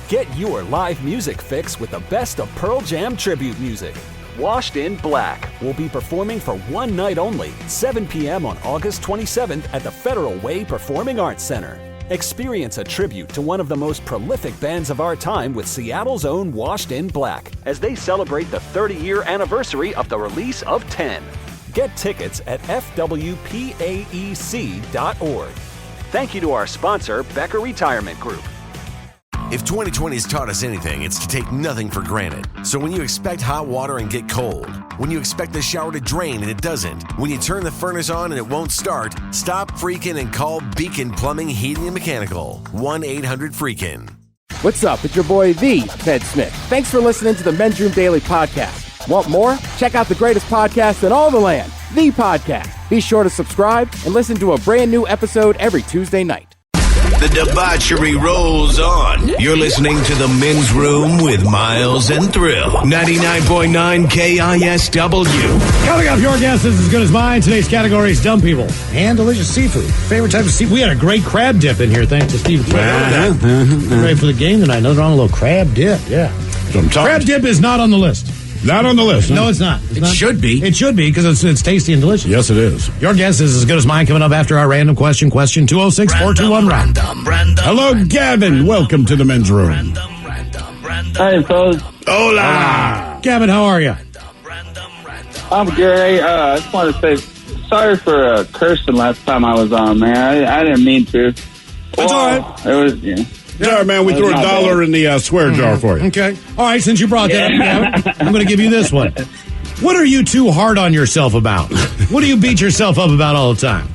Get your live music fix with the best of Pearl Jam tribute music. Washed in Black will be performing for one night only, 7 p.m. on August 27th at the Federal Way Performing Arts Center. Experience a tribute to one of the most prolific bands of our time with Seattle's own Washed in Black as they celebrate the 30-year anniversary of the release of 10. Get tickets at fwpaec.org. Thank you to our sponsor, Becker Retirement Group. If 2020 has taught us anything, it's to take nothing for granted. So when you expect hot water and get cold, when you expect the shower to drain and it doesn't, when you turn the furnace on and it won't start, stop freaking and call Beacon Plumbing, Heating, and Mechanical. 1-800-FREAKIN'. What's up? It's your boy, the Ted Smith. Thanks for listening to the Men's Room Daily Podcast. Want more? Check out the greatest podcast in all the land, The Podcast. Be sure to subscribe and listen to a brand new episode every Tuesday night. The debauchery rolls on. You're listening to The Men's Room with Miles and Thrill. 99.9 KISW. Coming up, your guess is as good as mine. Today's category is dumb people and delicious seafood. Favorite type of seafood. We had a great crab dip in here, thanks to Steve. Ready for the game tonight? Another on a little crab dip, yeah. Crab dip is not on the list. Not on the list. No, it's not. It should be. It should be because it's tasty and delicious. Yes, it is. Your guess is as good as mine. Coming up after our random question. Question 206-421-RANDOM. Hello, Gavin. Welcome to the Men's Room. Hey, fellas. Hola. Gavin, how are you? I'm good. I just want to say sorry for cursing last time I was on, man. I didn't mean to. That's all right. It was, yeah. Sorry, man. We threw $1 in the swear jar for you. Okay. All right, since you brought that up, Gavin, I'm going to give you this one. What are you too hard on yourself about? What do you beat yourself up about all the time?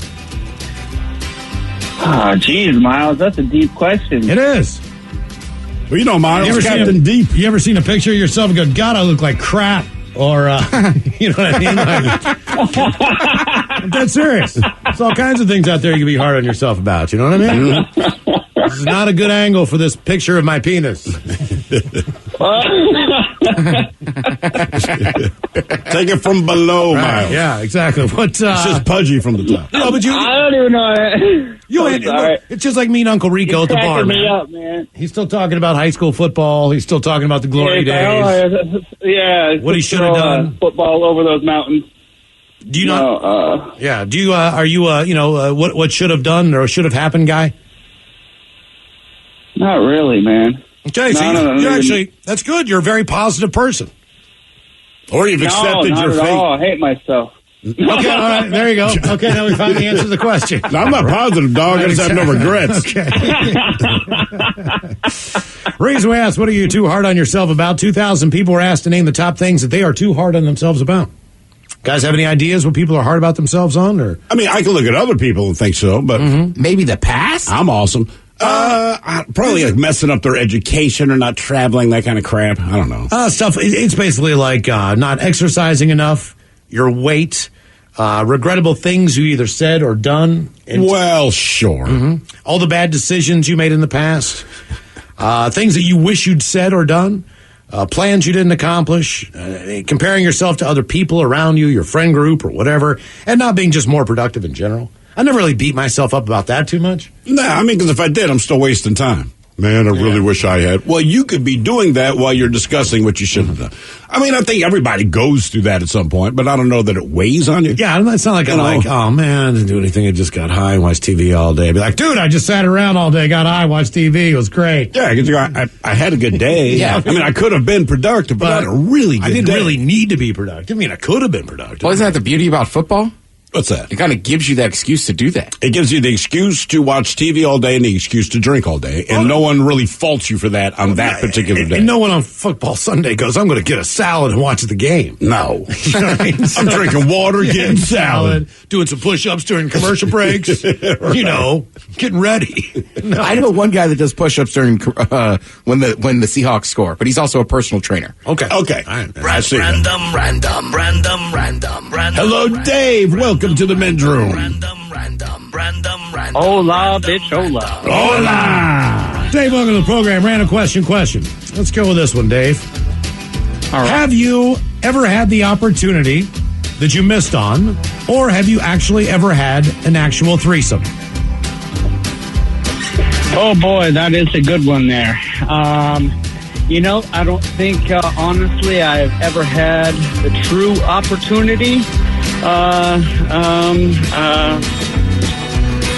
Oh, geez, Miles, that's a deep question. It is. Well, you know, Miles, Captain Deep. You ever seen a picture of yourself and go, God, I look like crap? Or, you know what I mean? I'm dead serious. There's all kinds of things out there you can be hard on yourself about. You know what I mean? This is not a good angle for this picture of my penis. Take it from below, Miles. Yeah, exactly. It's just pudgy from the top. No, but I don't even know it. It's just like me and Uncle Rico at the bar, man. Up, man. He's still talking about high school football. He's still talking about the glory days. Yeah. What he should have done. Football over those mountains. Do you not? Yeah. Do you? Are you? What should have done or should have happened, guy? Not really, man. Okay, so you're actually, that's good. You're a very positive person. Or you've accepted your fate. I hate myself. Okay, all right, there you go. Okay, now we finally answered the question. No, I'm not positive, dog. I just have no regrets. Okay. Reason we asked, what are you too hard on yourself about? 2,000 people were asked to name the top things that they are too hard on themselves about. Guys have any ideas what people are hard about themselves on? Or I mean, I can look at other people and think so, but Maybe the past? I'm awesome. Probably like messing up their education or not traveling, that kind of crap. I don't know. Stuff. It's basically like not exercising enough, your weight, regrettable things you either said or done. Well, sure. All the bad decisions you made in the past, things that you wish you'd said or done, plans you didn't accomplish, comparing yourself to other people around you, your friend group or whatever, and not being just more productive in general. I never really beat myself up about that too much. Nah, I mean, because if I did, I'm still wasting time. Man, I really wish I had. Well, you could be doing that while you're discussing what you should have done. I mean, I think everybody goes through that at some point, but I don't know that it weighs on you. Yeah, it's not like I'm like, oh, man, I didn't do anything. I just got high and watched TV all day. I'd be like, dude, I just sat around all day, got high, watched TV. It was great. Yeah, because I had a good day. Yeah. I mean, I could have been productive, but I had a really good day. I didn't really need to be productive. I mean, I could have been productive. Well, isn't that the beauty about football? What's that? It kind of gives you that excuse to do that. It gives you the excuse to watch TV all day and the excuse to drink all day, and no one really faults you for that on that particular day. And no one on football Sunday goes, I'm going to get a salad and watch the game. No. You know what I mean? I'm drinking water, getting salad. Doing some push-ups during commercial breaks. Right. You know, getting ready. No. I know one guy that does push-ups during when the Seahawks score, but he's also a personal trainer. Okay. I see. Random. Hello, Dave. Welcome to the Men's Room. Hola, bitch, hola. Hola. Dave, welcome to the program. Random question. Let's go with this one, Dave. All right. Have you ever had the opportunity that you missed on, or have you actually ever had an actual threesome? Oh, boy, that is a good one there. I don't think, honestly, I've ever had the true opportunity.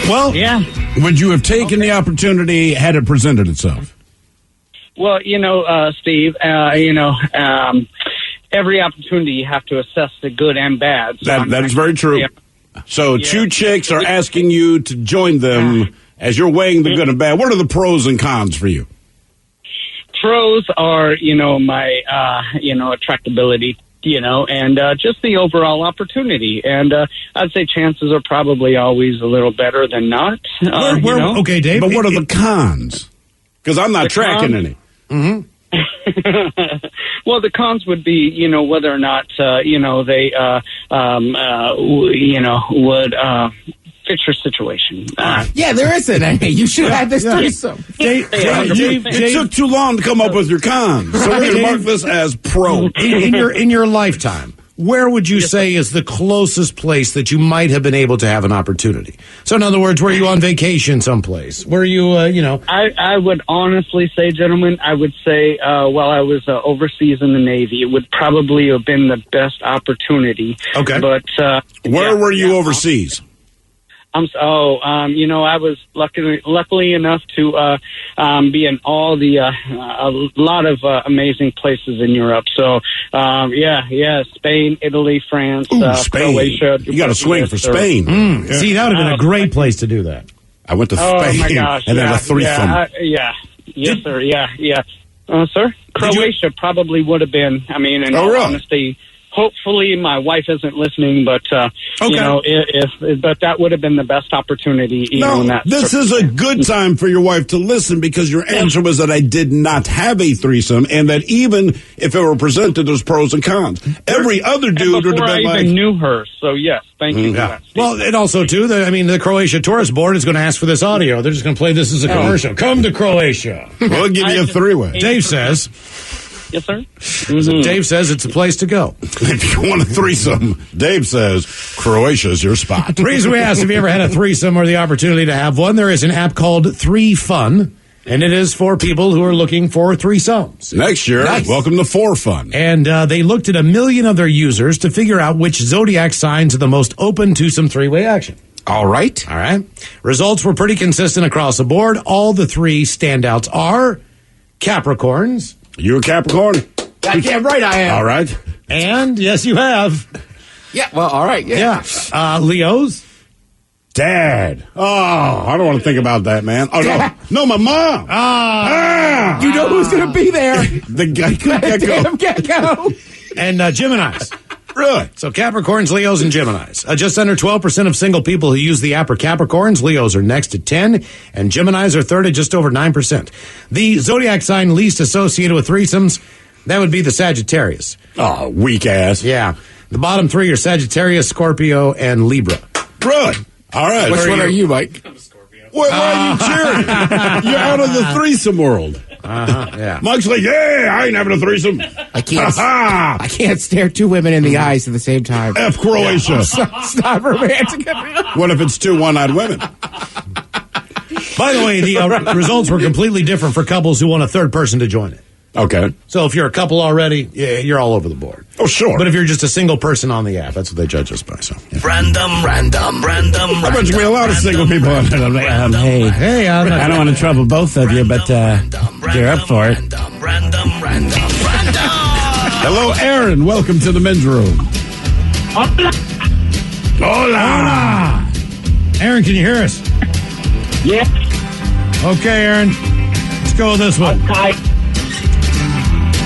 Well, yeah. Would you have taken the opportunity had it presented itself? Well, Steve, every opportunity you have to assess the good and bad. So That is very true. Yeah. So two chicks are asking you to join them as you're weighing the good and bad. What are the pros and cons for you? Pros are, my, attractability, and just the overall opportunity. And I'd say chances are probably always a little better than not. Okay, Dave. But what are the cons? Because I'm not tracking any. Mm-hmm. Well, the cons would be, whether or not, they, would fit your situation. Yeah, there isn't any. You should have this threesome. Dave, It took too long to come up with your cons. So we're going to mark this as pro. in your lifetime, where would you say is the closest place that you might have been able to have an opportunity? So, in other words, were you on vacation someplace? Were you, I would honestly say, gentlemen, I would say while I was overseas in the Navy, it would probably have been the best opportunity. Okay. But Where were you overseas? I was luckily enough to be in all the a lot of amazing places in Europe. So Spain, Italy, France, Spain. Croatia. You got to swing for Spain. Yeah. See, that would have been a great place to do that. I went to Oh Spain my gosh! and had a threesome. Yes, sir. Yeah. Sir, Croatia probably would have been. I mean, in all honesty. Hopefully, my wife isn't listening, but but that would have been the best opportunity. This is a good time for your wife to listen because your answer was that I did not have a threesome, and that even if it were presented, there's pros and cons. Every other dude would have been I even knew her, so yes, thank you for that. Steve. Well, and also too, the Croatia Tourist Board is going to ask for this audio. They're just going to play this as a commercial. Come to Croatia. We'll give you a three-way. Dave says. Yes, sir. Mm-hmm. Dave says it's a place to go. If you want a threesome, Dave says Croatia's your spot. The reason we asked if you ever had a threesome or the opportunity to have one, there is an app called 3 Fun, and it is for people who are looking for threesomes. Next year, welcome to 4 Fun. And they looked at 1 million of their users to figure out which zodiac signs are the most open to some three-way action. All right. Results were pretty consistent across the board. All the 3 standouts are Capricorns. You a Capricorn? Goddamn right I am. All right. And, yes, you have. Yeah, well, all right. Yeah. Leos. Dad. Oh, I don't want to think about that, man. Oh, no, my mom. You know who's going to be there? The gecko. Damn gecko. And Geminis. Really? So Capricorns, Leos, and Geminis. Just under 12% of single people who use the app are Capricorns. Leos are next at 10, and Geminis are third at just over 9%. The zodiac sign least associated with threesomes, that would be the Sagittarius. Oh, weak ass. Yeah. The bottom 3 are Sagittarius, Scorpio, and Libra. Really? All right. Which one are you, Mike? Why are you cheering? You're out of the threesome world. Yeah. Mike's like, I ain't having a threesome. I can't stare 2 women in the eyes at the same time. F Croatia. It's not romantic. What if it's 2 one-eyed women? By the way, the results were completely different for couples who want a third person to join it. Okay. So if you're a couple already, you're all over the board. Oh, sure. But if you're just a single person on the app, that's what they judge us by. So yeah. Random. I bet you we a lot of single people on it. Hey, I don't want to trouble both of you, but you're up for it. Hello, Aaron. Welcome to the men's room. Hola. Aaron, can you hear us? Yeah. Okay, Aaron. Let's go with this one. Okay.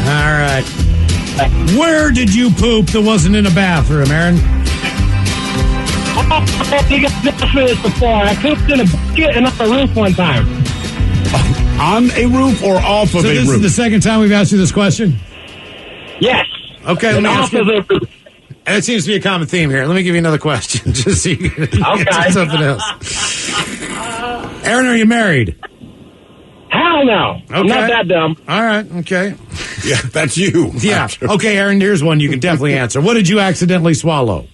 All right. Where did you poop that wasn't in a bathroom, Aaron? You got this for this before. I pooped in a bucket and on a roof one time. On a roof or off of So a this roof? is the second time we've asked you this question? Yes. Okay, let me ask you. Off of the roof. That seems to be a common theme here. Let me give you another question, just so you can get to something else. Aaron, are you married? Hell no. I'm not that dumb. All right, okay. Yeah, that's you. Yeah. Okay, Aaron, here's one you can definitely answer. What did you accidentally swallow?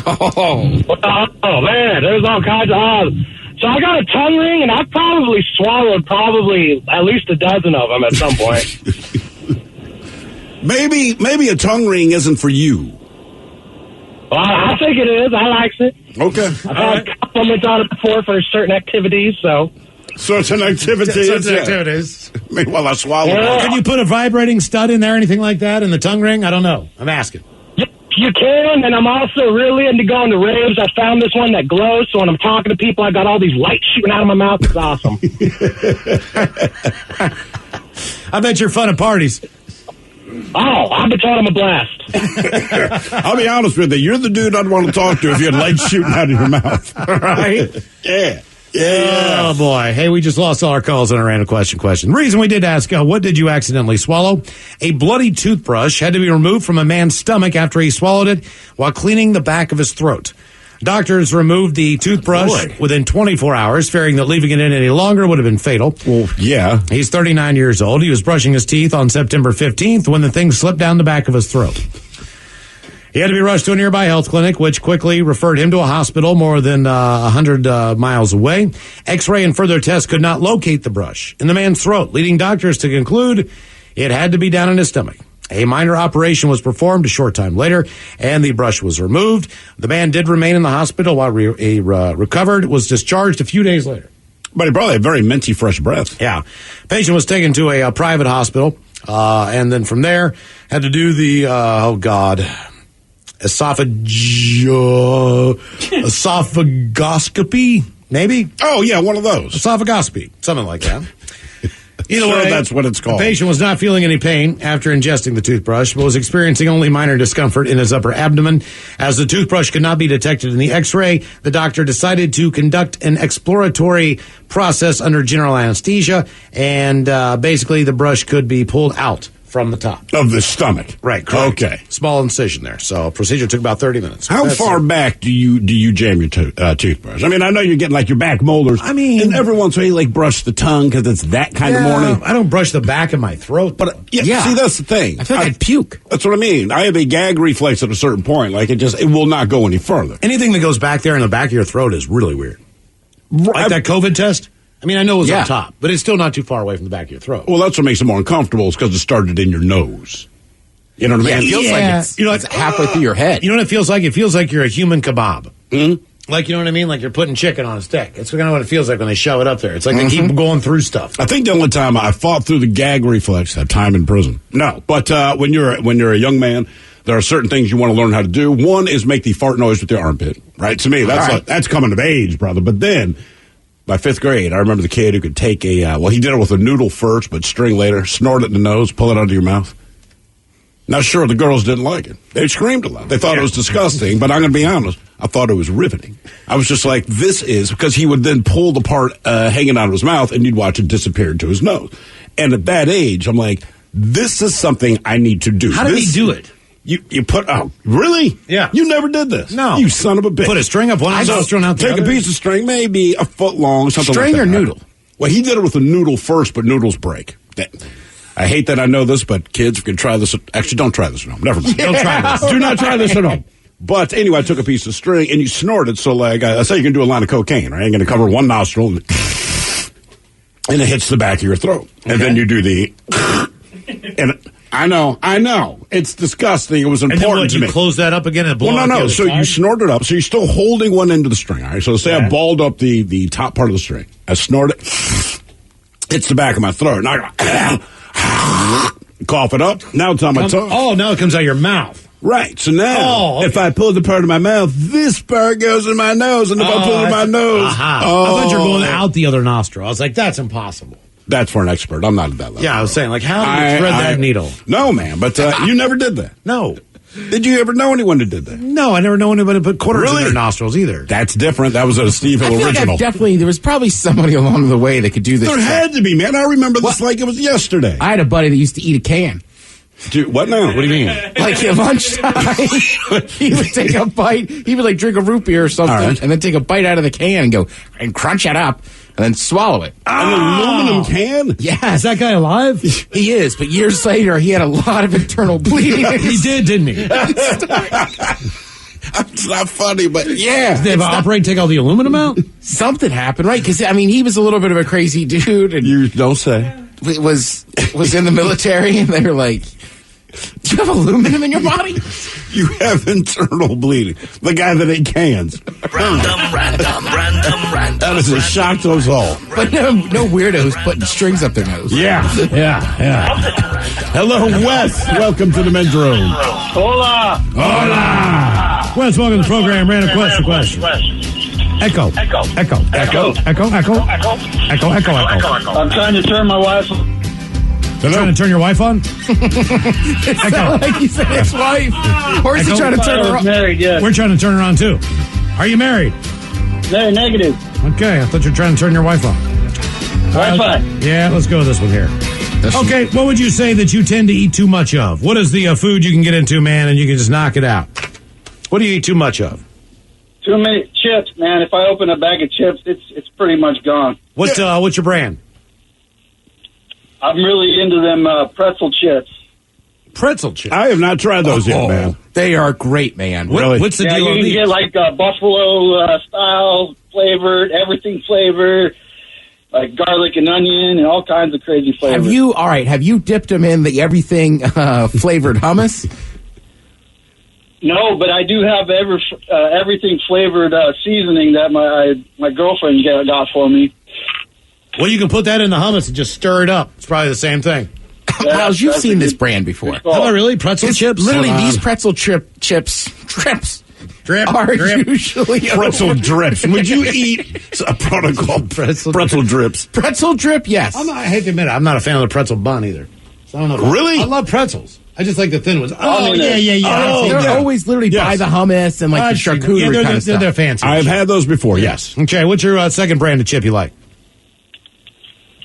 Oh man, there's all kinds of So I got a tongue ring, and I've probably swallowed at least a dozen of them at some point. Maybe a tongue ring isn't for you. Well, I think it is. I likes it. Okay. I've had compliments on it before for certain activities, so. Certain activities. Meanwhile, I swallow. Yeah. Can you put a vibrating stud in there, anything like that, in the tongue ring? I don't know. I'm asking. You can, and I'm also really into going to raves. I found this one that glows, so when I'm talking to people, I got all these lights shooting out of my mouth. It's awesome. I bet you're fun at parties. Oh, I've been told I'm a blast. I'll be honest with you. You're the dude I'd want to talk to if you had lights shooting out of your mouth. Right? Yeah. Oh, boy. Hey, we just lost all our calls on a random question. The reason we did ask, what did you accidentally swallow? A bloody toothbrush had to be removed from a man's stomach after he swallowed it while cleaning the back of his throat. Doctors removed the toothbrush within 24 hours, fearing that leaving it in any longer would have been fatal. Well, yeah. He's 39 years old. He was brushing his teeth on September 15th when the thing slipped down the back of his throat. He had to be rushed to a nearby health clinic, which quickly referred him to a hospital more than 100 miles away. X-ray and further tests could not locate the brush in the man's throat, leading doctors to conclude it had to be down in his stomach. A minor operation was performed a short time later, and the brush was removed. The man did remain in the hospital while he recovered, was discharged a few days later. But he probably had very minty fresh breath. Yeah. Patient was taken to a private hospital, and then from there had to do the, esophagoscopy, maybe? Oh, yeah, one of those. Esophagoscopy, something like that. Either Sure, way, that's what it's called. The patient was not feeling any pain after ingesting the toothbrush, but was experiencing only minor discomfort in his upper abdomen. As the toothbrush could not be detected in the X-ray, the doctor decided to conduct an exploratory process under general anesthesia, and basically the brush could be pulled out from the top of the stomach. Right, correct. Okay. Small incision there. So procedure took about 30 minutes. How far back do you jam your toothbrush? I mean, I know you're getting like your back molars. I mean, and every once in a while you like brush the tongue because it's that kind of morning. I don't brush the back of my throat. But yeah, see, that's the thing. I feel like I'd puke. That's what I mean. I have a gag reflex at a certain point. Like it will not go any further. Anything that goes back there in the back of your throat is really weird. Like that COVID test? I mean, I know it was up top, but it's still not too far away from the back of your throat. Well, that's what makes it more uncomfortable is because it started in your nose. You know what I mean? It feels like it's halfway through your head. You know what it feels like? It feels like you're a human kebab. Mm-hmm. Like, you know what I mean? Like you're putting chicken on a stick. It's kind of what it feels like when they shove it up there. It's like they keep going through stuff. I think the only time I fought through the gag reflex had time in prison. No, but when you're a young man, there are certain things you want to learn how to do. One is make the fart noise with your armpit. Right? To me, that's coming of age, brother. But then, by fifth grade, I remember the kid who could take he did it with a noodle first, but string later, snort it in the nose, pull it out of your mouth. Now, sure, the girls didn't like it. They screamed a lot. They thought it was disgusting, but I'm going to be honest, I thought it was riveting. I was just like, this is, because he would then pull the part hanging out of his mouth, and you'd watch it disappear into his nose. And at that age, I'm like, this is something I need to do. How did he do it? You put, really? Yeah. You never did this? No. You son of a bitch. Put a string up one nostril and out the Take other? a piece of string, maybe a foot long, something like that. String or noodle? Well, he did it with a noodle first, but noodles break. I hate that I know this, but kids, if you can try this. Actually, don't try this at home. Never mind. Don't try this. Do not try this at home. But anyway, I took a piece of string and you snort it. So, like, I say you can do a line of cocaine, right? You're going to cover one nostril and it hits the back of your throat. And then you do the. And I know. It's disgusting. It was important to me. You close that up again and blow Well, no. So side? you snort it up. So you're still holding one end of the string, all right? So say I balled up the top part of the string. I snort it. Hits the back of my throat. And I cough it up. Now it's on my tongue. Oh, now it comes out of your mouth. Right. So now, if I pull the part of my mouth, this part goes in my nose. And if I pull it in my nose, I thought you were going out the other nostril. I was like, that's impossible. That's for an expert. I'm not at that level. Yeah, I was saying, like, how do you thread that needle? No, man. But you never did that. No. Did you ever know anyone who did that? No, I never know anybody put quarters in their nostrils either. That's different. That was a Steve Hill original. There was probably somebody along the way that could do this. There had to be, man. I remember this like it was yesterday. I had a buddy that used to eat a can. Dude, what now? What do you mean? Like at lunchtime, he would take a bite. He would like drink a root beer or something, and then take a bite out of the can and go and crunch it up, and then swallow it. An aluminum can? Yeah. Is that guy alive? He is, but years later, he had a lot of internal bleeding. He did, didn't he? It's not funny, but yeah. Did they have an operator take all the aluminum out? Something happened, right? Because, I mean, he was a little bit of a crazy dude. And You don't say. was in the military, and they were like, do you have aluminum in your body? You have internal bleeding. The guy that ate cans. Random. That is a shock to us all. But no weirdos putting strings up their nose. Yeah. Hello, Wes. Welcome to the men's room. Hola. Wes, welcome to the program. Random question. Echo. I'm trying to turn my wife. Trying to turn your wife on? It sounded like he said his wife. Or is he trying to turn her on? Married, yeah. We're trying to turn her on, too. Are you married? No, negative. Okay, I thought you were trying to turn your wife on. Wi-Fi. Yeah, let's go with this one here. Okay, what would you say that you tend to eat too much of? What is the food you can get into, man, and you can just knock it out? What do you eat too much of? Too many chips, man. If I open a bag of chips, it's pretty much gone. What's your brand? I'm really into them pretzel chips. Pretzel chips. I have not tried those yet, man. They are great, man. Really? What's the Yeah, deal you on can these? get like buffalo style flavored, everything flavored, like garlic and onion and all kinds of crazy flavors. Have you dipped them in the everything flavored hummus? No, but I do have everything flavored seasoning that my girlfriend got for me. Well, you can put that in the hummus and just stir it up. It's probably the same thing. Miles, you've seen this brand before. Have I really? Pretzel chips? Literally, these pretzel chips are usually Pretzel drips. Would you eat a product called pretzel drips? Pretzel drip, yes. I hate to admit it, I'm not a fan of the pretzel bun either. So I don't know. Really? I love pretzels. I just like the thin ones. Oh, yeah. They're always literally by the hummus and like the charcuterie kind of stuff. They're fancy. I've had those before, yes. Okay, what's your second brand of chip you like?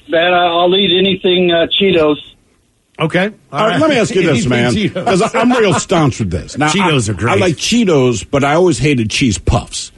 Man, I'll eat anything Cheetos. Okay. All right, let me ask you this, man, because I'm real staunch with this. Now, Cheetos are great. I like Cheetos, but I always hated cheese puffs.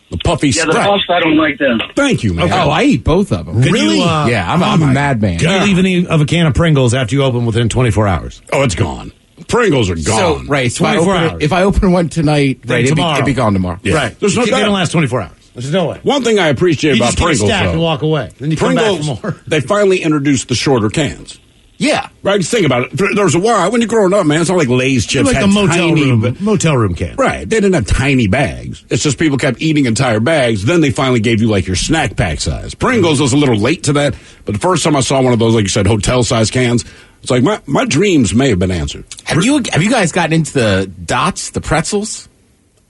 The puffy Yeah, the spread. puffs, I don't like them. Thank you, man. Oh, I eat both of them. Really? Yeah, I'm a madman. Can you leave any of a can of Pringles after you open within 24 hours? Oh, it's gone. Pringles are gone. So 24 hours. if I open one tonight, right, tomorrow. it'd be gone tomorrow. Yeah. Right. There's no They doubt. don't last 24 hours. There's no way. One thing I appreciate You about just get a Pringles, stack though, and walk away. Then you come Pringles, back for more. they finally introduced the shorter cans. Yeah. Right? Just think about it. There was a while, when you're growing up, man, it's not like Lay's chips like had the tiny, motel room can. Right. They didn't have tiny bags. It's just people kept eating entire bags. Then they finally gave you like your snack pack size. Pringles was a little late to that, but the first time I saw one of those, like you said, hotel size cans, it's like my dreams may have been answered. Have you guys gotten into the dots, the pretzels?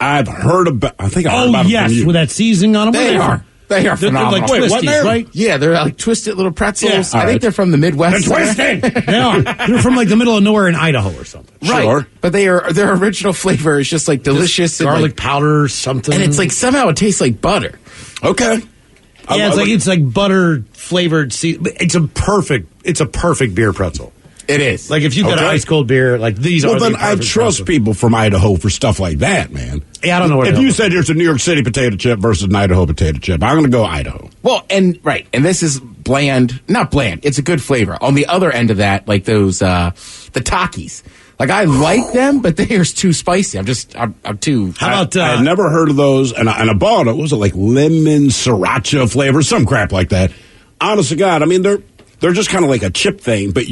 I've heard about. I think I heard about them from you. With that seasoning on them. They are. They are They're phenomenal. like Wait, what twisties, now? right? Yeah, they're like twisted little pretzels. Yeah. I think they're from the Midwest. They're twisted. They are. They're from like the middle of nowhere in Idaho or something. Right. Sure. But their original flavor is just like delicious. and, Garlic like, powder or something. and it's like somehow it tastes like butter. Okay. Yeah, it's like butter flavored. It's a perfect beer pretzel. It is. Like if you got an ice cold beer, like these Well, are. then the I perfect trust pretzel. people from Idaho for stuff like that, man. Yeah, I don't know where If they're you from. said here's a New York City potato chip versus an Idaho potato chip, I'm going to go Idaho. Well, and this is bland. Not bland. It's a good flavor. On the other end of that, like those the Takis. Like I like them, but they are too spicy. I'm too. How about I had never heard of those, and I bought it. What was it, like lemon sriracha flavor, some crap like that? Honest to God, I mean they're just kind of like a chip thing, but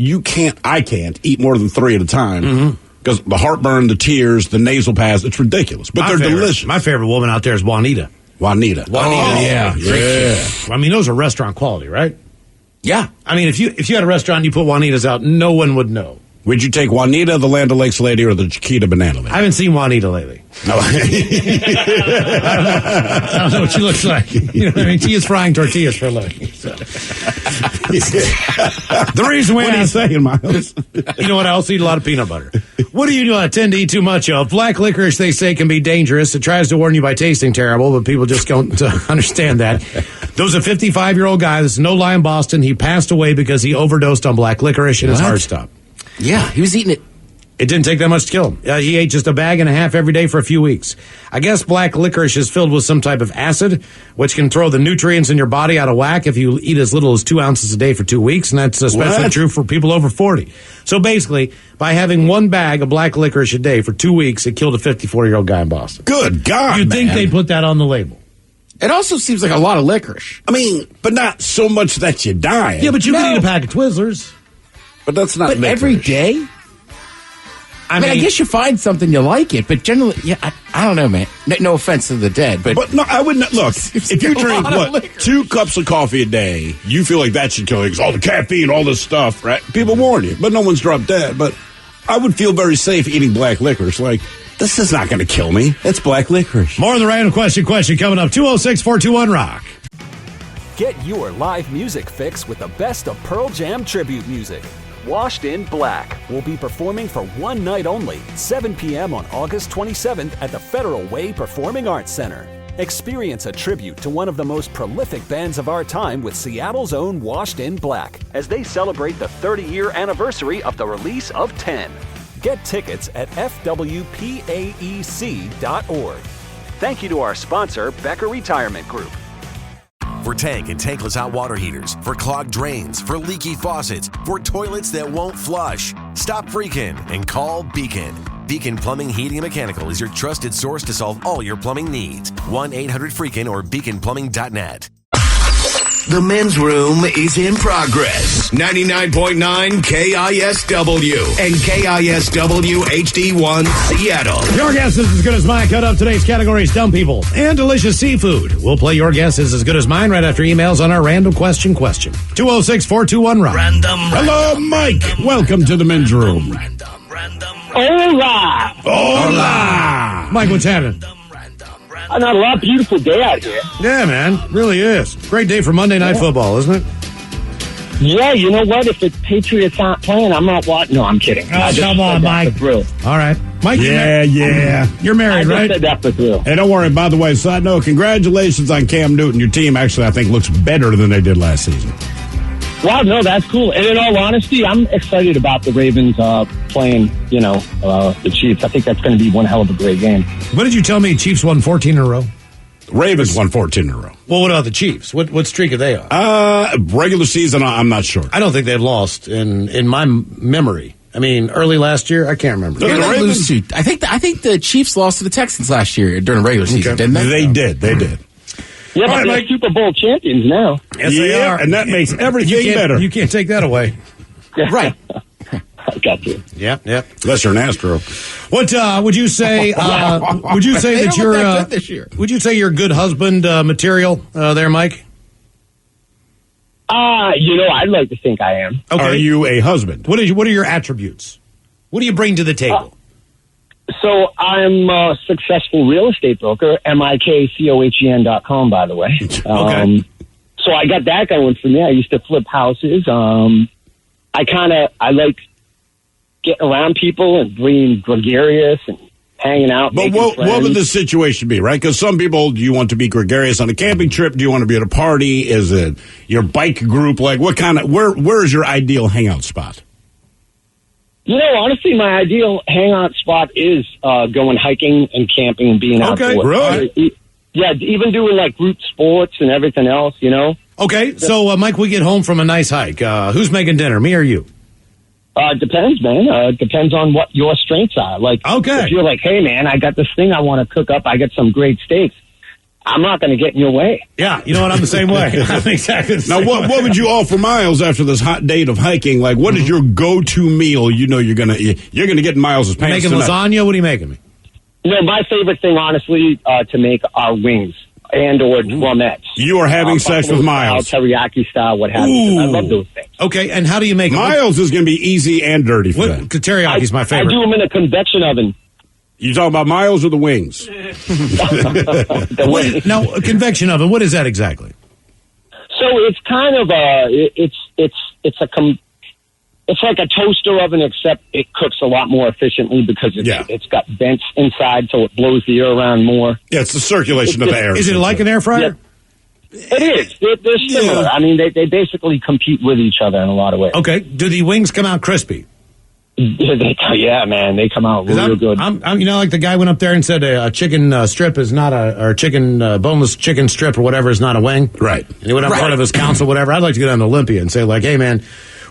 I can't eat more than 3 at a time because the heartburn, the tears, the nasal pass, it's ridiculous. But they're delicious. My favorite woman out there is Juanita. Juanita. Oh, yeah. I mean, those are restaurant quality, right? Yeah. I mean, if you had a restaurant and you put Juanitas out, no one would know. Would you take Juanita, the Land O'Lakes lady, or the Chiquita Banana lady? I haven't seen Juanita lately. No. I don't know what she looks like. You know what I mean? She is frying tortillas for a living. So. The reason we What are you asked, saying, Miles? you know what? I also eat a lot of peanut butter. What do you tend to eat too much of? Black licorice, they say, can be dangerous. It tries to warn you by tasting terrible, but people just don't understand that. There was a 55-year-old guy, this is no lie in Boston. He passed away because he overdosed on black licorice, and his heart stopped. Yeah. He was eating it It didn't take that much to kill him. He ate just a bag and a half every day for a few weeks. I guess black licorice is filled with some type of acid, which can throw the nutrients in your body out of whack if you eat as little as 2 ounces a day for 2 weeks, and that's especially true for people over 40. So basically, by having one bag of black licorice a day for 2 weeks, it killed a 54-year-old guy in Boston. Good God, You'd think they'd put that on the label. It also seems like a lot of licorice. I mean, but not so much that you die. Yeah, but you can eat a pack of Twizzlers. But that's not But licorice. every day? I mean, I guess you find something you like it, but generally, I don't know, man. No offense to the dead, but no, I wouldn't. Look, if you drink 2 cups of coffee a day, you feel like that should kill you because all the caffeine, all this stuff, right? People warn you, but no one's dropped dead. But I would feel very safe eating black licorice. Like, this is not going to kill me. It's black licorice. More of the random question coming up. 206-421-ROCK. Get your live music fix with the best of Pearl Jam tribute music. Washed in Black will be performing for one night only, 7 p.m. on August 27th at the Federal Way Performing Arts Center. Experience a tribute to one of the most prolific bands of our time with Seattle's own Washed in Black as they celebrate the 30-year anniversary of the release of 10. Get tickets at fwpaec.org. Thank you to our sponsor, Becker Retirement Group. For tank and tankless hot water heaters, for clogged drains, for leaky faucets, for toilets that won't flush. Stop freaking and call Beacon. Beacon Plumbing, Heating, and Mechanical is your trusted source to solve all your plumbing needs. 1-800-FREAKIN or beaconplumbing.net. The men's room is in progress. 99.9 KISW and KISW HD1 Seattle. Your guess is as good as mine. Cut up today's categories: dumb people and delicious seafood. We'll play your guess is as good as mine right after emails on our random question. 206-421-ROCK. Hello, Mike. Welcome to the men's room. Hola! Hola! Mike, what's happening? Not a lot of beautiful day out here. Yeah, man. Really is. Great day for Monday Night Football, isn't it? Yeah, you know what? If the Patriots aren't playing, I'm not watching. No, I'm kidding. Oh, come on, Mike. All right. Mike, Yeah. You're married, I right? just said that for thrill. Hey, don't worry. By the way, side note, congratulations on Cam Newton. Your team actually, I think, looks better than they did last season. Wow, no, that's cool. And in all honesty, I'm excited about the Ravens playing, the Chiefs. I think that's going to be one hell of a great game. What did you tell me? Chiefs won 14 in a row? Ravens won 14 in a row. Well, what about the Chiefs? What streak are they on? Regular season, I'm not sure. I don't think they've lost in my memory. I mean, early last year, I can't remember. Yeah, they lose to, I think the Chiefs lost to the Texans last year during the regular season, didn't they? They did. Yeah, but All right, they're Mike. Super Bowl champions now. Yes, they are. And that makes everything better. You can't take that away. Right. I got you. Yep. Unless you're an Astro. What would you say? Would you say They that don't you're look that good this year. Would you say you're good husband material there, Mike? I'd like to think I am. Okay. Are you a husband? What are your attributes? What do you bring to the table? So I'm a successful real estate broker, MIKCOHEN.com, by the way. Okay. So I got that going for me. I used to flip houses. I like getting around people and being gregarious and hanging out. But what would the situation be, right? Because some people, do you want to be gregarious on a camping trip? Do you want to be at a party? Is it your bike group? Like, what kind of, where is your ideal hangout spot? Honestly, my ideal hangout spot is going hiking and camping and being outdoors. Okay, really? Yeah, even doing like group sports and everything else, Okay, so Mike, we get home from a nice hike. Who's making dinner, me or you? Depends, man. Depends on what your strengths are. Like, Okay. if you're like, hey, man, I got this thing I want to cook up. I got some great steaks. I'm not going to get in your way. Yeah, you know what? I'm the same way. I'm exactly the Now, same way. what would you offer Miles after this hot date of hiking? Like, what is your go-to meal? You're gonna get in Miles' pants Making tonight. lasagna? What are you making me? My favorite thing, honestly, to make are wings and or drumettes. You are having sex with Buffalo Miles. style, teriyaki style, what have you. I love those things. Okay, and how do you make Miles is going to be easy and dirty for that. Teriyaki my I favorite. do them in a convection oven. You talking about Miles or the wings? The wings. Now, a convection oven, what is that exactly? So it's kind of it's like a toaster oven, except it cooks a lot more efficiently because it's got vents inside, so it blows the air around more. Yeah, it's the circulation of the air. Is it like an air fryer? It is. They're similar. Yeah. I mean, they basically compete with each other in a lot of ways. Okay, do the wings come out crispy? Yeah, man, they come out real good. I'm, like the guy went up there and said a chicken strip is not or boneless chicken strip or whatever is not a wing. Right. And he went up in front of his counsel, whatever. I'd like to get on Olympia and say, like, hey, man,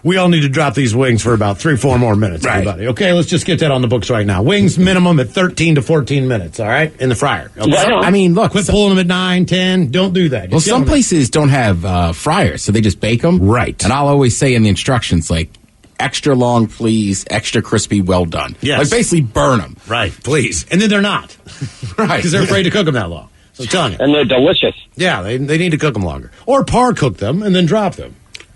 we all need to drop these wings for about 3-4 more minutes, everybody. Okay, let's just get that on the books right now. Wings minimum at 13 to 14 minutes, all right, in the fryer. Okay? I mean, look. Quit pulling them at 9, 10. Don't do that. Well, some places don't have fryers, so they just bake them. Right. And I'll always say in the instructions, like, extra long, please, extra crispy, well done. Yes. Like, basically burn them. Right, please. And then they're not. Right. Because they're afraid to cook them that long. So I'm telling you. And they're delicious. Yeah, they need to cook them longer. Or par cook them and then drop them.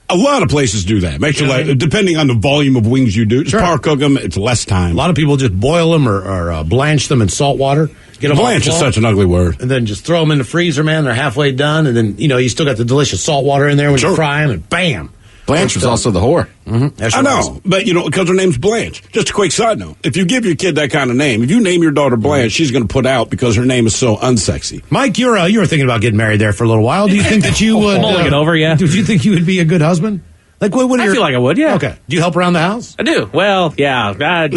A lot of places do that. Make sure, depending on the volume of wings you do, just par cook them. It's less time. A lot of people just boil them or blanch them in salt water. Get them blanch is such an ugly word. And then just throw them in the freezer, man. They're halfway done. And then, you still got the delicious salt water in there when you fry them, and bam. Blanche was also the whore. Mm-hmm. I know, but because her name's Blanche. Just a quick side note: if you give your kid that kind of name, if you name your daughter Blanche, she's going to put out because her name is so unsexy. Mike, you were thinking about getting married there for a little while. Do you think that you would mulling it over? Yeah. Do you think you would be a good husband? Like, what I feel like I would. Yeah. Okay. Do you help around the house? I do. Well, yeah. That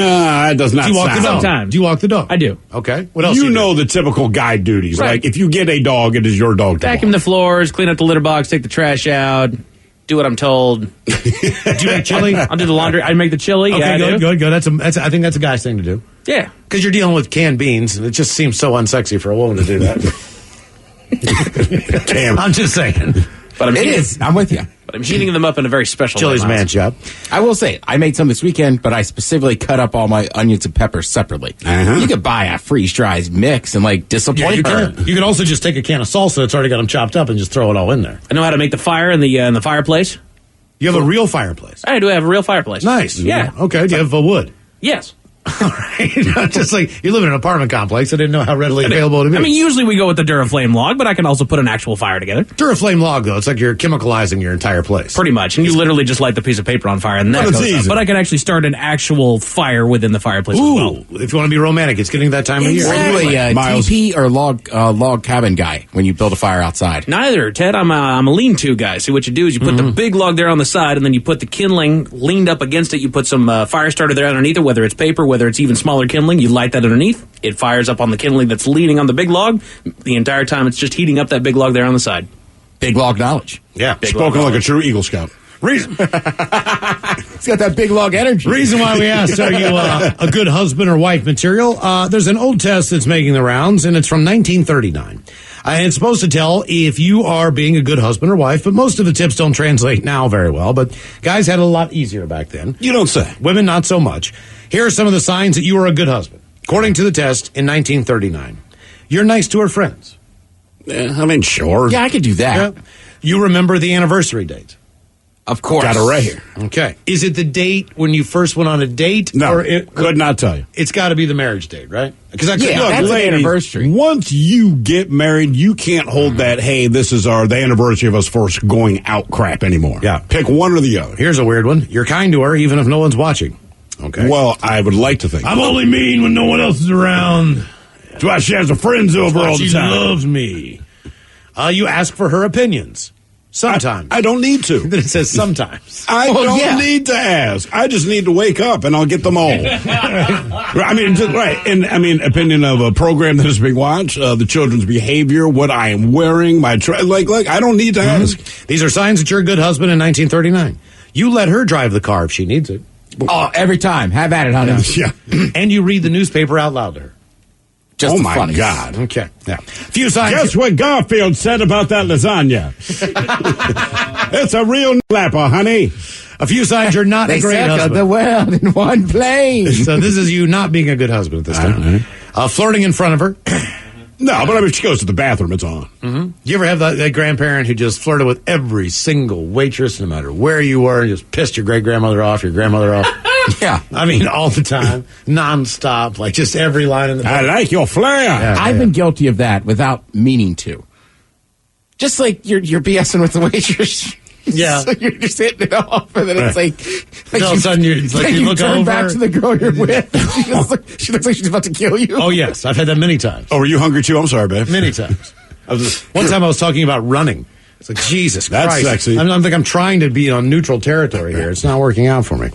does not. Do you walk the dog? Sometimes. Do you walk the dog? I do. Okay. What else? You know the typical guy duties. Right. Like if you get a dog, it is your dog. Vacuum the floors, clean up the litter box, take the trash out. Do what I'm told. Do you make chili? I'll do the laundry. I make the chili. Okay, yeah, good. That's I think that's a guy's thing to do. Yeah. Because you're dealing with canned beans, and it just seems so unsexy for a woman to do that. Damn. I'm just saying. But It is. I'm with you. But I'm heating them up in a very special Chili's way. man job. I will say, I made some this weekend, but I specifically cut up all my onions and peppers separately. Uh-huh. You could buy a freeze-dried mix and, disappoint you her. can. You could also just take a can of salsa that's already got them chopped up and just throw it all in there. I know how to make the fire in the fireplace. You have a real fireplace. I do have a real fireplace. Nice. Yeah. Okay. Do you have wood? Yes. All right. Just like you live in an apartment complex. I didn't know how readily available it is. I mean, usually we go with the Duraflame log, but I can also put an actual fire together. Duraflame log, though, it's like you're chemicalizing your entire place. Pretty much. And you literally just light the piece of paper on fire and that But it's goes up. easy. But I can actually start an actual fire within the fireplace Ooh, as well. if you want to be romantic, it's getting that time of year. Are you a Miles. TP or log cabin guy when you build a fire outside? Neither, Ted. I'm a lean-to guy. So what you do is you put the big log there on the side, and then you put the kindling leaned up against it. You put some fire starter there underneath it, whether it's paper, whether it's even smaller kindling. You light that underneath. It fires up on the kindling that's leaning on the big log. The entire time, it's just heating up that big log there on the side. Big log knowledge. Yeah. Spoken like a true Eagle Scout. Reason, It's got that big log energy. reason why we asked, are you a good husband or wife material? There's an old test that's making the rounds, and it's from 1939. And it's supposed to tell if you are being a good husband or wife, but most of the tips don't translate now very well. But guys had it a lot easier back then. You don't say. Women, not so much. Here are some of the signs that you are a good husband. According to the test in 1939, you're nice to her friends. Sure. Yeah, I could do that. Yeah. You remember the anniversary date. Of course. Got it right here. Okay. Is it the date when you first went on a date? No, Or could not tell you. It's got to be the marriage date, right? Because I Yeah, Look, that's an ladies, anniversary. Once you get married, you can't hold that, hey, this is the anniversary of us first going out crap anymore. Yeah. Pick one or the other. Here's a weird one. You're kind to her even if no one's watching. Okay. Well, I would like to think. I'm only mean when no one else is around. That's why she has her friends over all the She time. loves me. You ask for her opinions. Sometimes. I don't need to. Then it says sometimes. I don't need to ask. I just need to wake up and I'll get them all. Right. And opinion of a program that is being watched, the children's behavior, what I am wearing, my I don't need to ask. These are signs that you're a good husband in 1939. You let her drive the car if she needs it. Oh, every time. Have at it, honey. Yeah. And you read the newspaper out loud to her. Just Oh the my funniest. God. Okay. Yeah. Few signs. Guess what Garfield said about that lasagna? It's a real lapper, honey. A few signs you're not They a great circled husband. the world in one plane. So this is you not being a good husband at this time. Flirting in front of her. No, but if she goes to the bathroom, it's on. Do you ever have that grandparent who just flirted with every single waitress, no matter where you were, and just pissed your great-grandmother off, your grandmother off? Yeah. I mean, all the time, nonstop, like just every line in the book. I like your flair. Yeah. I've been guilty of that without meaning to. Just like you're BSing with the waitress. Yeah. So you're just hitting it off, and then it's like all of a sudden you look turn over. back to the girl you're with. She looks like she's about to kill you. Oh, yes. I've had that many times. Oh, were you hungry too? I'm sorry, babe. Many times. One time I was talking about running. It's like, Jesus That's Christ. sexy. I'm trying to be on neutral territory here. It's not working out for me.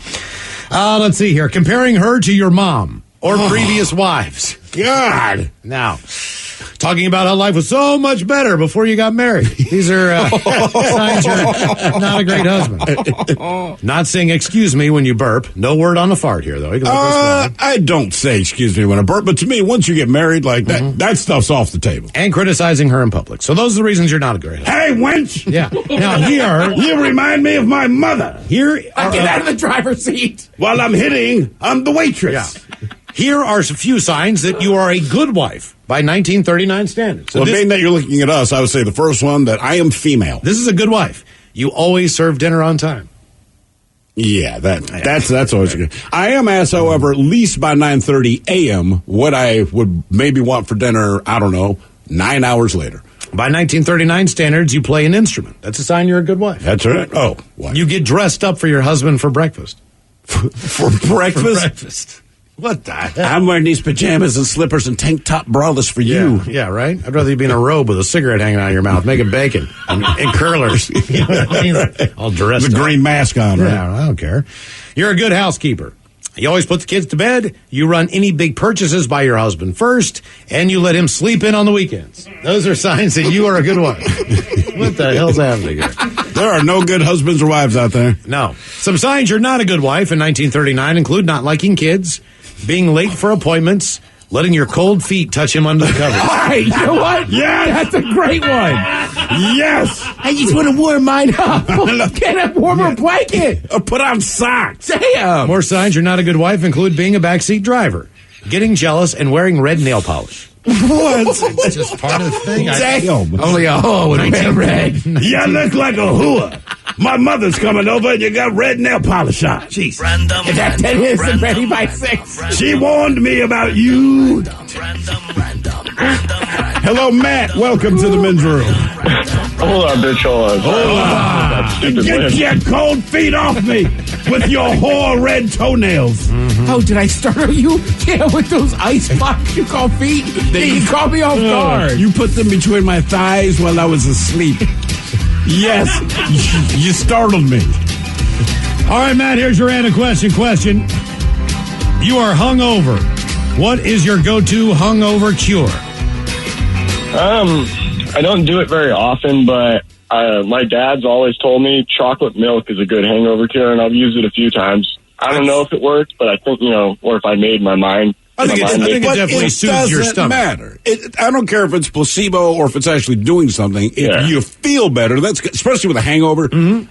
Let's see here. Comparing her to your mom or previous wives. God. Now, talking about how life was so much better before you got married. These are signs you're not a great husband. Not saying excuse me when you burp. No word on the fart here, though. You can let this I don't say excuse me when I burp, but to me, once you get married, like that stuff's off the table. And criticizing her in public. So those are the reasons you're not a great husband. Hey, wench! Yeah. Now here, you remind me of my mother. Here, I get out of the driver's seat. While I'm the waitress. Yeah. Here are a few signs that you are a good wife by 1939 standards. So being that you're looking at us, I would say the first one, that I am female. This is a good wife. You always serve dinner on time. Yeah, that's always good. I am asked, however, at least by 9:30 a.m. what I would maybe want for dinner, I don't know, 9 hours later. By 1939 standards, you play an instrument. That's a sign you're a good wife. That's right. Oh, what? You get dressed up for your husband for breakfast. For breakfast? For breakfast. What the hell? I'm wearing these pajamas and slippers and tank top braless for you. Yeah, right? I'd rather you be in a robe with a cigarette hanging out of your mouth, making bacon and curlers. You know what I mean? All dressed with a up. green mask on, right? Yeah, I don't care. You're a good housekeeper. You always put the kids to bed. You run any big purchases by your husband first, and you let him sleep in on the weekends. Those are signs that you are a good wife. What the hell's happening here? There are no good husbands or wives out there. No. Some signs you're not a good wife in 1939 include not liking kids, being late for appointments, letting your cold feet touch him under the covers. Hey, you know what? Yes! That's a great one. Yes! I just want to warm mine up. Get a warmer blanket. Or put on socks. Damn. More signs you're not a good wife include being a backseat driver, getting jealous, and wearing red nail polish. What? It's just part of the thing. Damn. Only a hoe would wear red. You look like a hooah. My mother's coming over and you got red nail polish on. Jeez. Is that 10 minutes and ready by 6? She warned me about you. Hello, Matt. Welcome to the men's room. Hold on, bitch. Hold on. Get your cold feet off me with your whore red toenails. Oh, did I startle you? Yeah, with those ice blocks you call feet? You caught me off guard. You put them between my thighs while I was asleep. Yes, you startled me. All right, Matt, here's your Anna question. You are hungover. What is your go-to hungover cure? I don't do it very often, but my dad's always told me chocolate milk is a good hangover cure, and I've used it a few times. I don't know if it works, but I think, or if I made my mind. I think it definitely soothes your stomach. Matter. I don't care if it's placebo or if it's actually doing something. If you feel better, that's good, especially with a hangover.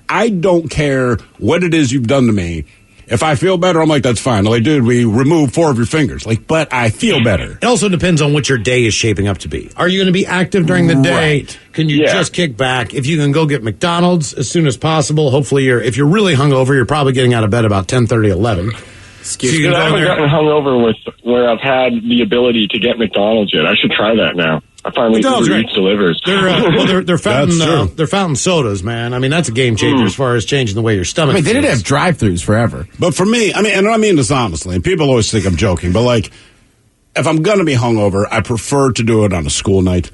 I don't care what it is you've done to me. If I feel better, I'm like, that's fine. Like, dude, we removed 4 of your fingers. Like, but I feel better. It also depends on what your day is shaping up to be. Are you going to be active during the day? Right. Can you just kick back? If you can go get McDonald's as soon as possible, hopefully if you're really hungover, you're probably getting out of bed about 10:30, 11. I haven't gotten hungover with where I've had the ability to get McDonald's yet. I should try that now. I finally Eats delivers. They're fountain sodas, man. I mean, that's a game changer as far as changing the way your stomach. They didn't have drive-thrus forever. But for me, and I mean this honestly, and people always think I'm joking, but like, if I'm gonna be hungover, I prefer to do it on a school night.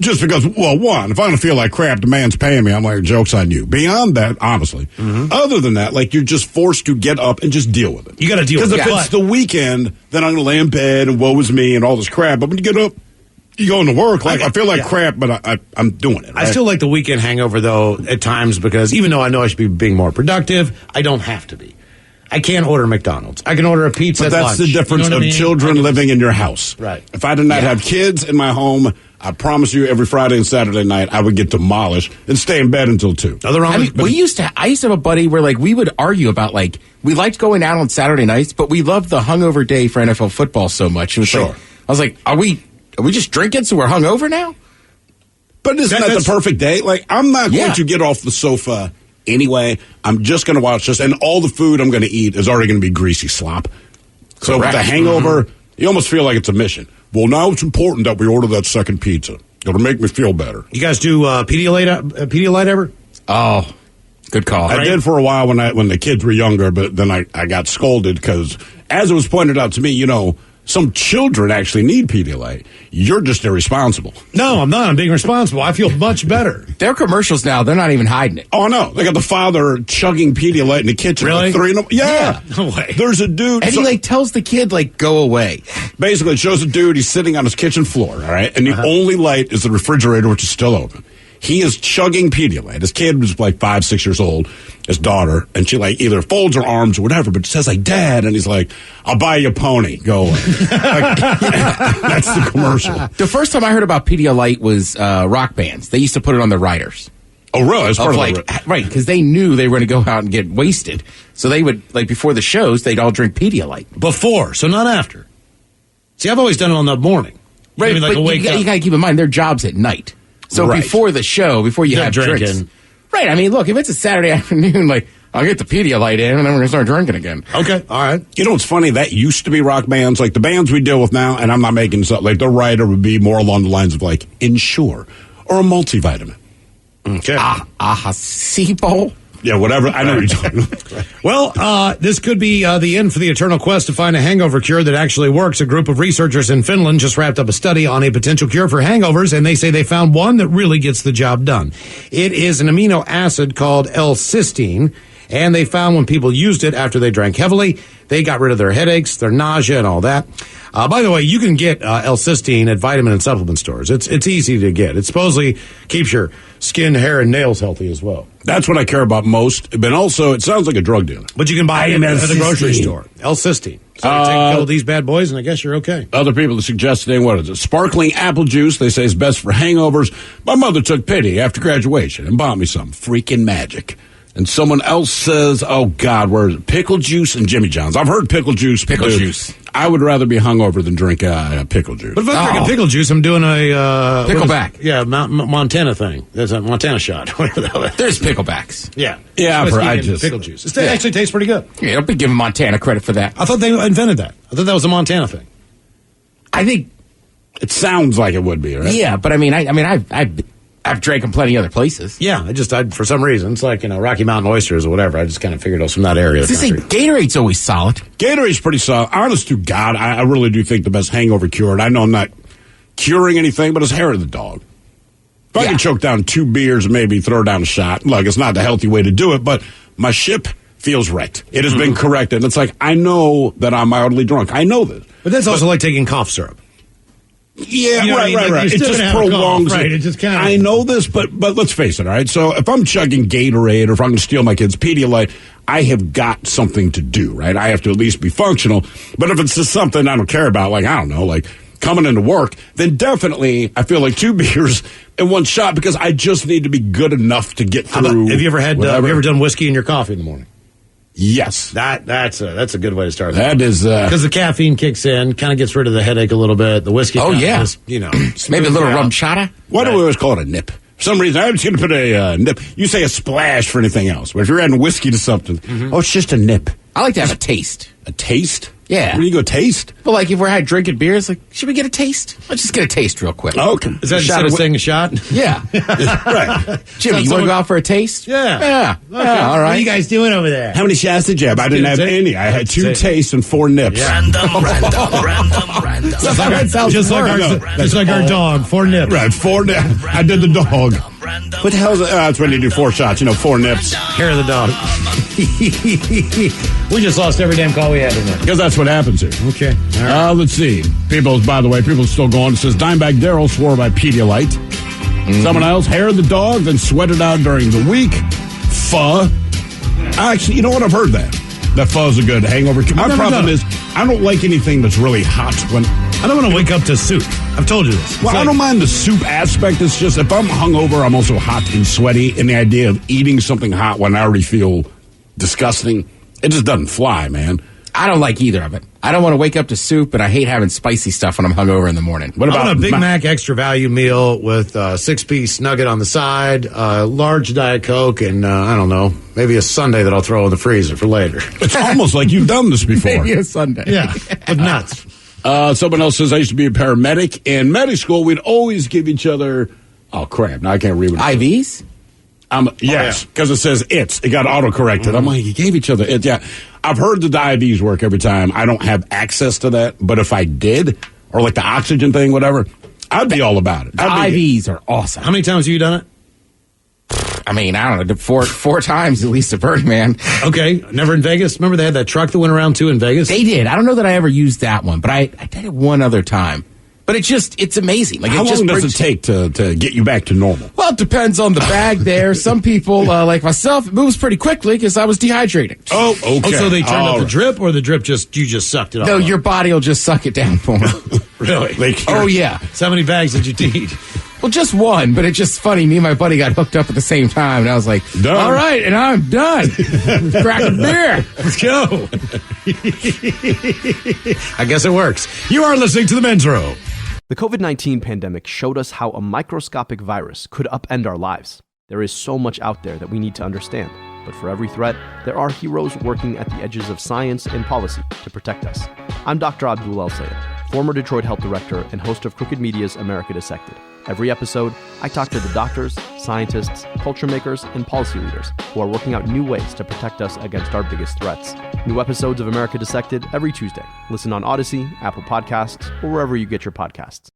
Just because, well, one, if I'm going to feel like crap, the man's paying me, I'm like, joke's on you. Beyond that, honestly. Other than that, like, you're just forced to get up and just deal with it. You got to deal with it. Because if it's the weekend, then I'm going to lay in bed and woe is me and all this crap. But when you get up, you go into work, like, I feel like crap, but I'm doing it. Right? I still like the weekend hangover, though, at times, because even though I know I should be being more productive, I don't have to be. I can't order McDonald's. I can order a pizza at lunch. But that's the difference of children living in your house. Right. If I did not have kids in my home, I promise you every Friday and Saturday night I would get demolished and stay in bed until 2. I used to have a buddy where, like, we would argue about, like, we liked going out on Saturday nights, but we loved the hungover day for NFL football so much. It was like, I was like, are we just drinking so we're hungover now? But isn't that the perfect day? Like, I'm not going to get off the sofa anyway. I'm just going to watch this, and all the food I'm going to eat is already going to be greasy slop. So with the hangover, you almost feel like it's a mission. Well, now it's important that we order that second pizza. It'll make me feel better. You guys do Pedialyte ever? Oh, good call. I did for a while when the kids were younger, but then I got scolded because, as it was pointed out to me, Some children actually need Pedialyte. You're just irresponsible. No, I'm not. I'm being responsible. I feel much better. Their commercials now, they're not even hiding it. Oh, no. They got the father chugging Pedialyte in the kitchen. Really? Like 3 in the, yeah. No way. There's a dude. And he tells the kid, go away. Basically, it shows a dude, he's sitting on his kitchen floor, all right? And the only light is the refrigerator, which is still open. He is chugging Pedialyte. His kid was 5, 6 years old, his daughter, and she either folds her arms or whatever, but says Dad, and he's like, I'll buy you a pony. Go away. That's the commercial. The first time I heard about Pedialyte was rock bands. They used to put it on their riders. Oh, really? As part of right, because they knew they were going to go out and get wasted. So they would, before the shows, they'd all drink Pedialyte. Before, so not after. See, I've always done it on the morning. Right, but you got to keep in mind, their job's at night. So before the show, before you have drinks. Right, I mean, look, if it's a Saturday afternoon, I'll get the Pedialyte in, and then we're going to start drinking again. Okay, all right. You know what's funny? That used to be rock bands. The bands we deal with now, and I'm not making this up, the writer would be more along the lines of, Ensure or a multivitamin. Okay. Sibo? Yeah, whatever. I know what you're talking about. Well, this could be the end for the eternal quest to find a hangover cure that actually works. A group of researchers in Finland just wrapped up a study on a potential cure for hangovers, and they say they found one that really gets the job done. It is an amino acid called L-cysteine, and they found when people used it after they drank heavily, they got rid of their headaches, their nausea, and all that. By the way, you can get L-cysteine at vitamin and supplement stores. It's easy to get. It supposedly keeps your skin, hair, and nails healthy as well. That's what I care about most. But also, it sounds like a drug dealer. But you can buy it at the grocery store. L-cysteine. So you take a pill of these bad boys, and I guess you're okay. Other people are suggesting, what is it? Sparkling apple juice, they say, is best for hangovers. My mother took pity after graduation and bought me some. Freaking magic. And someone else says, oh, God, where is it? Pickle juice and Jimmy John's. I've heard pickle juice. Pickle juice. I would rather be hungover than drink pickle juice. But if I'm drinking pickle juice, I'm doing a... Pickleback. Yeah, Montana thing. There's a Montana shot. There's picklebacks. Yeah. Yeah, I just... Pickle juice. It actually tastes pretty good. Yeah, don't be giving Montana credit for that. I thought they invented that. I thought that was a Montana thing. I think... It sounds like it would be, right? Yeah, but I've drank in plenty other places. Yeah, I for some reason, it's like, Rocky Mountain oysters or whatever. I just kind of figured it was from that area. Gatorade's always solid. Gatorade's pretty solid. Honest to God, I really do think the best hangover cure, and I know I'm not curing anything, but it's hair of the dog. If I can choke down 2 beers and maybe throw down a shot, look, it's not the healthy way to do it, but my ship feels right. It has been corrected. It's like, I know that I'm mildly drunk. I know this. But that's also like taking cough syrup. Yeah, right. It just prolongs it. Right, it just kind of... I know this, but let's face it, all right? So if I'm chugging Gatorade or if I'm going to steal my kid's Pedialyte, I have got something to do, right? I have to at least be functional. But if it's just something I don't care about, coming into work, then definitely I feel like 2 beers and 1 shot because I just need to be good enough to get through. Have you ever done whiskey in your coffee in the morning? Yes. That's a good way to start. That is... Because the caffeine kicks in, kind of gets rid of the headache a little bit. The whiskey just, maybe a little rum chata. Why do we always call it a nip? For some reason, I'm just going to put a nip. You say a splash for anything else. But if you're adding whiskey to something, it's just a nip. I like to have a taste. A taste? Yeah. Where do you go taste? But if we're drinking beers, should we get a taste? Let's just get a taste real quick. Okay. Is that instead of saying a shot? Yeah. Right. Jimmy, you want to go out for a taste? Yeah. Yeah. Okay. All right. What are you guys doing over there? How many shots did you have? I didn't have any. I had 2 tastes and 4 nips. Yeah. Random. Just like our dog. 4 nips. Right, 4 nips. I did the dog. What the hell is that? That's when you do 4 shots, 4 nips. Hair of the dog. We just lost every damn call we had in there. Because that's what happens here. Okay. Right. Let's see. By the way, people still going. It says Dimebag Darrell swore by Pedialyte. Someone else, hair of the dog, then sweated out during the week. Pho. Actually, you know what? I've heard that. That pho is a good hangover. My problem is, I don't like anything that's really hot when... I don't want to wake up to soup. I've told you this. Well, I don't mind the soup aspect. It's just, if I'm hungover, I'm also hot and sweaty. And the idea of eating something hot when I already feel disgusting, it just doesn't fly, man. I don't like either of it. I don't want to wake up to soup, but I hate having spicy stuff when I'm hungover in the morning. What about a Big Mac extra value meal with a 6-piece nugget on the side, a large Diet Coke, and I don't know, maybe a sundae that I'll throw in the freezer for later. It's almost like you've done this before. Maybe a sundae. Yeah, with nuts. Someone else says, I used to be a paramedic. In medic school, we'd always give each other... Oh, crap. Now I can't read what IVs? Yes, because it says it's. It got auto-corrected. I'm like, you gave each other it. Yeah. I've heard the IVs work every time. I don't have access to that, but if I did, or like the oxygen thing, whatever, I'd be all about it. The IVs are awesome. How many times have you done it? I mean, I don't know, four times at least at Burning Man. Okay, never in Vegas? Remember they had that truck that went around too in Vegas? They did. I don't know that I ever used that one, but I did it one other time. But it's amazing. Like, how long does it take to get you back to normal? Well, it depends on the bag there. Some people, like myself, it moves pretty quickly because I was dehydrated. Oh, okay. Oh, so they turned up the drip, or the drip you just sucked it off? No, your body will just suck it down for me. Really? Oh, yeah. So how many bags did you eat? Well, just one, but it's just funny. Me and my buddy got hooked up at the same time, and I was like, done. All right, and I'm done. Crack a beer. Let's go. I guess it works. You are listening to The Men's Room. The COVID-19 pandemic showed us how a microscopic virus could upend our lives. There is so much out there that we need to understand. But for every threat, there are heroes working at the edges of science and policy to protect us. I'm Dr. Abdul El-Sayed, former Detroit Health Director and host of Crooked Media's America Dissected. Every episode, I talk to the doctors, scientists, culture makers, and policy leaders who are working out new ways to protect us against our biggest threats. New episodes of America Dissected every Tuesday. Listen on Odyssey, Apple Podcasts, or wherever you get your podcasts.